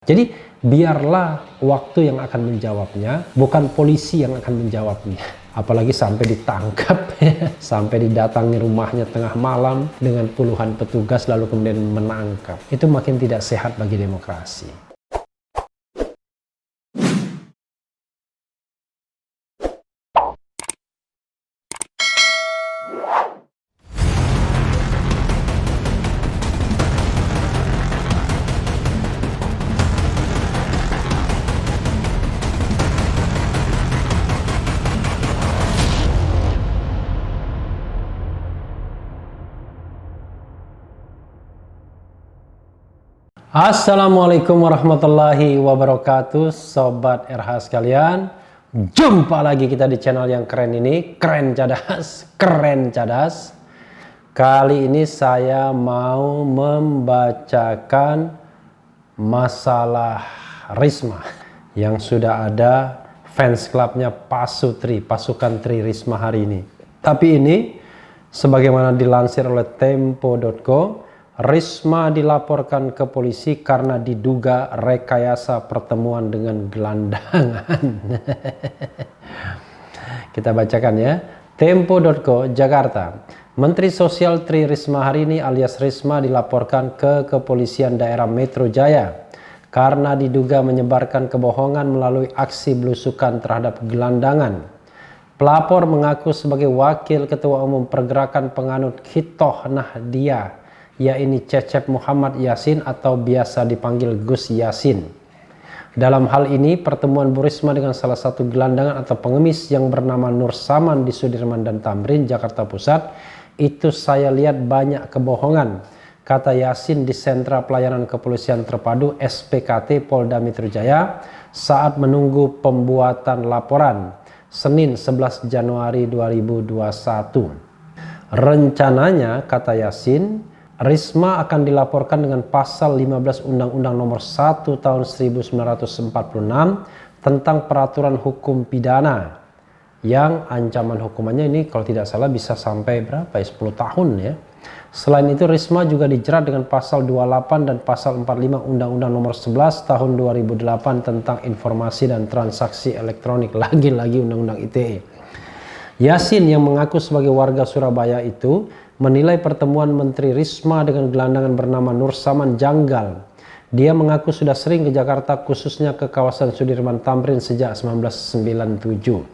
Jadi biarlah waktu yang akan menjawabnya, bukan polisi yang akan menjawabnya. Apalagi sampai ditangkap, sampai didatangi rumahnya tengah malam dengan puluhan petugas lalu kemudian menangkap. Itu makin tidak sehat bagi demokrasi. Assalamualaikum warahmatullahi wabarakatuh, Sobat RH sekalian. Jumpa lagi kita di channel yang keren ini, keren cadas. Kali ini saya mau membacakan masalah Risma yang sudah ada fans clubnya Pasutri, pasukan Tri Risma hari ini. Tapi ini sebagaimana dilansir oleh Tempo.co, Risma dilaporkan ke polisi karena diduga rekayasa pertemuan dengan gelandangan. Kita bacakan ya. Tempo.co, Jakarta. Menteri Sosial Tri Risma hari ini alias Risma dilaporkan ke Kepolisian Daerah Metro Jaya karena diduga menyebarkan kebohongan melalui aksi belusukan terhadap gelandangan. Pelapor mengaku sebagai Wakil Ketua Umum Pergerakan Penganut Khitoh Nahdiyah, yaitu Cecep Muhammad Yasin atau biasa dipanggil Gus Yasin. Dalam hal ini, pertemuan Bu Risma dengan salah satu gelandangan atau pengemis yang bernama Nur Saman di Sudirman dan Tamrin, Jakarta Pusat, itu saya lihat banyak kebohongan, kata Yasin di Sentra Pelayanan Kepolisian Terpadu SPKT Polda Metro Jaya saat menunggu pembuatan laporan, Senin 11 Januari 2021. Rencananya, kata Yasin, Risma akan dilaporkan dengan pasal 15 Undang-Undang Nomor 1 Tahun 1946 tentang peraturan hukum pidana yang ancaman hukumannya ini kalau tidak salah bisa sampai berapa ya, 10 tahun ya. Selain itu Risma juga dijerat dengan pasal 28 dan pasal 45 Undang-Undang Nomor 11 Tahun 2008 tentang informasi dan transaksi elektronik, lagi-lagi Undang-Undang ITE. Yasin yang mengaku sebagai warga Surabaya itu menilai pertemuan Menteri Risma dengan gelandangan bernama Nur Saman janggal. Dia mengaku sudah sering ke Jakarta, khususnya ke kawasan Sudirman Tamrin sejak 1997.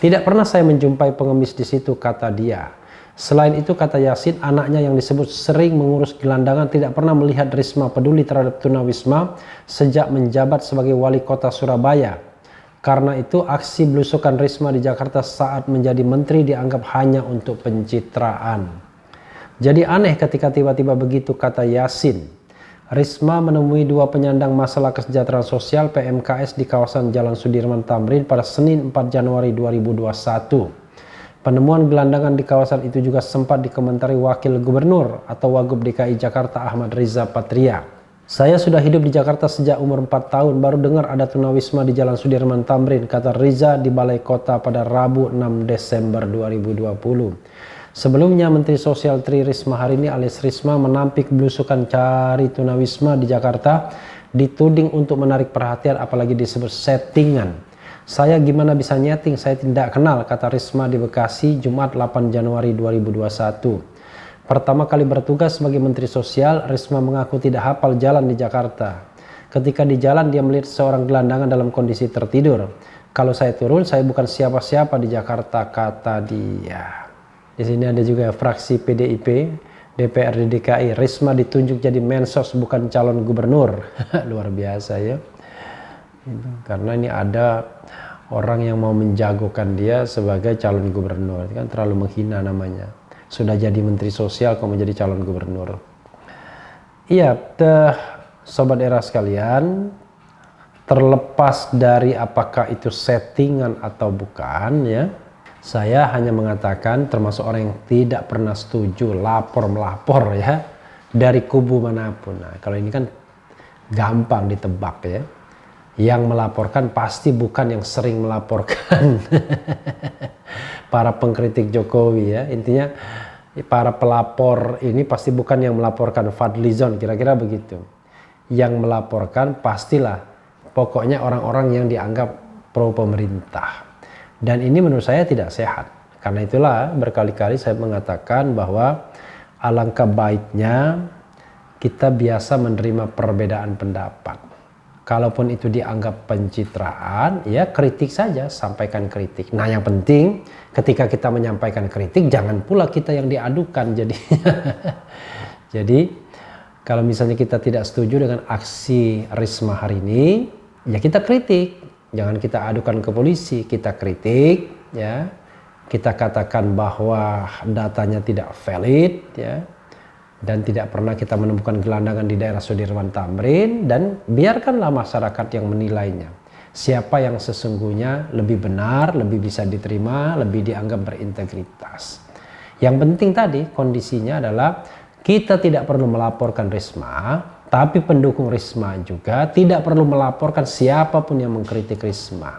Tidak pernah saya menjumpai pengemis di situ, kata dia. Selain itu, kata Yasin, anaknya yang disebut sering mengurus gelandangan tidak pernah melihat Risma peduli terhadap tunawisma sejak menjabat sebagai wali kota Surabaya. Karena itu, aksi belusukan Risma di Jakarta saat menjadi menteri dianggap hanya untuk pencitraan. Jadi aneh ketika tiba-tiba begitu, kata Yasin. Risma menemui dua penyandang masalah kesejahteraan sosial PMKS di kawasan Jalan Sudirman Tamrin pada Senin 4 Januari 2021. Penemuan gelandangan di kawasan itu juga sempat dikomentari Wakil Gubernur atau Wagub DKI Jakarta Ahmad Riza Patria. Saya sudah hidup di Jakarta sejak umur 4 tahun, baru dengar ada tunawisma di Jalan Sudirman Tamrin, kata Riza di Balai Kota pada Rabu 6 Desember 2020. Sebelumnya, Menteri Sosial Tri Risma hari ini alias Risma menampik belusukan cari tunawisma di Jakarta, dituding untuk menarik perhatian apalagi disebut settingan. Saya gimana bisa nyeting, saya tidak kenal, kata Risma di Bekasi Jumat 8 Januari 2021. Pertama kali bertugas sebagai Menteri Sosial, Risma mengaku tidak hafal jalan di Jakarta. Ketika di jalan dia melihat seorang gelandangan dalam kondisi tertidur. Kalau saya turun, saya bukan siapa-siapa di Jakarta, kata dia. Di sini ada juga fraksi PDIP DPRD DKI, Risma ditunjuk jadi mensos bukan calon gubernur. Luar biasa ya. Karena ini ada orang yang mau menjagokan dia sebagai calon gubernur, kan terlalu menghina namanya. Sudah jadi menteri sosial kok menjadi calon gubernur. Iya, sobat era sekalian, terlepas dari apakah itu settingan atau bukan ya, saya hanya mengatakan termasuk orang yang tidak pernah setuju melapor ya dari kubu manapun. Nah, kalau ini kan gampang ditebak ya. Yang melaporkan pasti bukan yang sering melaporkan. Para pengkritik Jokowi ya. Intinya para pelapor ini pasti bukan yang melaporkan Fadlizon, kira-kira begitu. yang melaporkan pastilah pokoknya orang-orang yang dianggap pro pemerintah. Dan ini menurut saya tidak sehat. Karena itulah berkali-kali saya mengatakan bahwa alangkah baiknya kita biasa menerima perbedaan pendapat. Kalaupun itu dianggap pencitraan, ya kritik saja, sampaikan kritik. Nah yang penting ketika kita menyampaikan kritik, jangan pula kita yang diadukan. Jadi kalau misalnya kita tidak setuju dengan aksi Risma hari ini, ya kita kritik. Jangan kita adukan ke polisi, kita kritik, ya. Kita katakan bahwa datanya tidak valid, ya. Dan tidak pernah kita menemukan gelandangan di daerah Sudirman Tamrin, dan biarkanlah masyarakat yang menilainya. Siapa yang sesungguhnya lebih benar, lebih bisa diterima, lebih dianggap berintegritas. Yang penting tadi kondisinya adalah kita tidak perlu melaporkan Risma, tapi pendukung Risma juga tidak perlu melaporkan siapapun yang mengkritik Risma.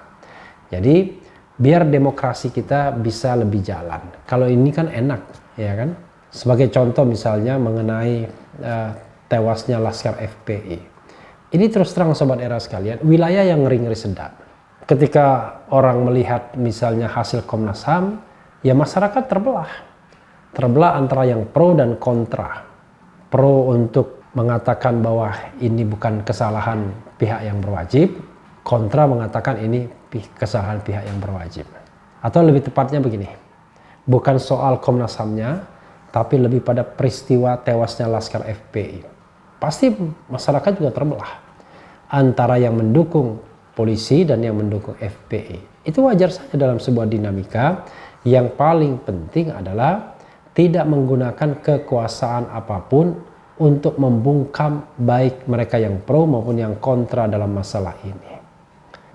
Jadi biar demokrasi kita bisa lebih jalan. Kalau ini kan enak, ya kan? Sebagai contoh misalnya mengenai tewasnya Laskar FPI. Ini terus terang Sobat Era sekalian, wilayah yang ngeri-ngeri sedap. Ketika orang melihat misalnya hasil Komnas HAM, ya masyarakat terbelah. Terbelah antara yang pro dan kontra. Pro untuk mengatakan bahwa ini bukan kesalahan pihak yang berwajib, kontra mengatakan ini kesalahan pihak yang berwajib. Atau lebih tepatnya begini, bukan soal Komnas HAM-nya, tapi lebih pada peristiwa tewasnya Laskar FPI. Pasti masyarakat juga terbelah antara yang mendukung polisi dan yang mendukung FPI. Itu wajar saja dalam sebuah dinamika. Yang paling penting adalah tidak menggunakan kekuasaan apapun untuk membungkam baik mereka yang pro maupun yang kontra dalam masalah ini.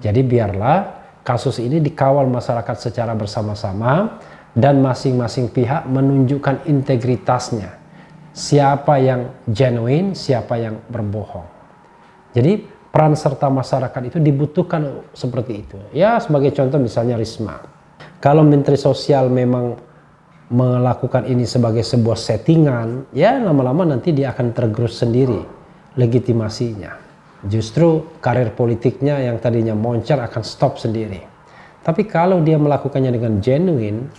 Jadi biarlah kasus ini dikawal masyarakat secara bersama-sama dan masing-masing pihak menunjukkan integritasnya. Siapa yang genuine, siapa yang berbohong. Jadi peran serta masyarakat itu dibutuhkan seperti itu. Ya sebagai contoh misalnya Risma. Kalau Menteri Sosial memang melakukan ini sebagai sebuah settingan, ya lama-lama nanti dia akan tergerus sendiri legitimasinya. Justru karir politiknya yang tadinya moncer akan stop sendiri. Tapi kalau dia melakukannya dengan genuine,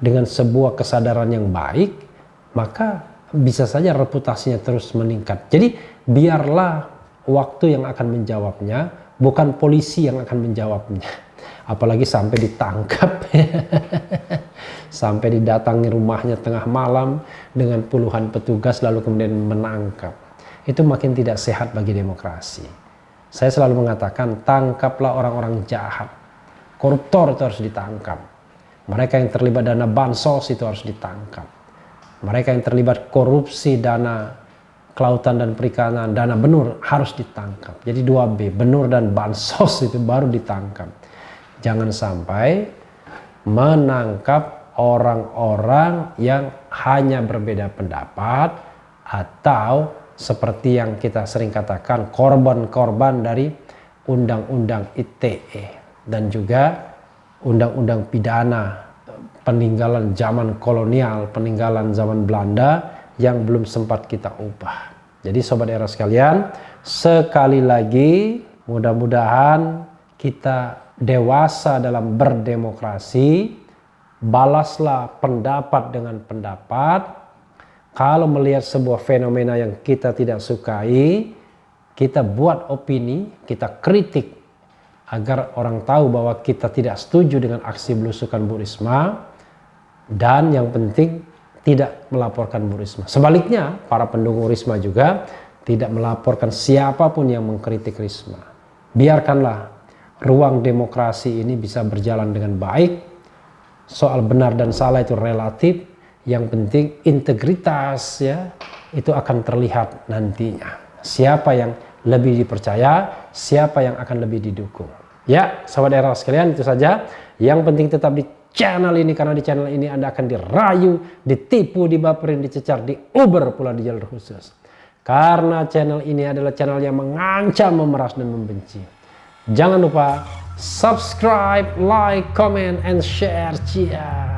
dengan sebuah kesadaran yang baik, maka bisa saja reputasinya terus meningkat. Jadi biarlah waktu yang akan menjawabnya, bukan polisi yang akan menjawabnya. Apalagi sampai ditangkap, sampai didatangi rumahnya tengah malam dengan puluhan petugas lalu kemudian menangkap. Itu makin tidak sehat bagi demokrasi. Saya selalu mengatakan, tangkaplah orang-orang jahat. Koruptor itu harus ditangkap. Mereka yang terlibat dana bansos itu harus ditangkap. Mereka yang terlibat korupsi dana kelautan dan perikanan, dana benur harus ditangkap. Jadi 2B, benur dan bansos itu baru ditangkap. Jangan sampai menangkap orang-orang yang hanya berbeda pendapat atau seperti yang kita sering katakan korban-korban dari Undang-Undang ITE dan juga Undang-Undang Pidana peninggalan zaman kolonial, peninggalan zaman Belanda yang belum sempat kita ubah. Jadi Sobat Era sekalian, sekali lagi mudah-mudahan kita dewasa dalam berdemokrasi, balaslah pendapat dengan pendapat. Kalau melihat sebuah fenomena yang kita tidak sukai, kita buat opini, kita kritik agar orang tahu bahwa kita tidak setuju dengan aksi belusukan Bu Risma, dan yang penting tidak melaporkan Bu Risma. Sebaliknya, para pendukung Risma juga tidak melaporkan siapapun yang mengkritik Risma. Biarkanlah ruang demokrasi ini bisa berjalan dengan baik. Soal benar dan salah itu relatif. Yang penting integritas ya itu akan terlihat nantinya. Siapa yang lebih dipercaya, siapa yang akan lebih didukung. Ya, Sobat Era sekalian, itu saja. Yang penting tetap di channel ini, karena di channel ini Anda akan dirayu, ditipu, dibaperin, dicecar, diuber pula di jalur khusus. Karena channel ini adalah channel yang mengancam, memeras, dan membenci. Jangan lupa subscribe, like, comment, and share. Cia.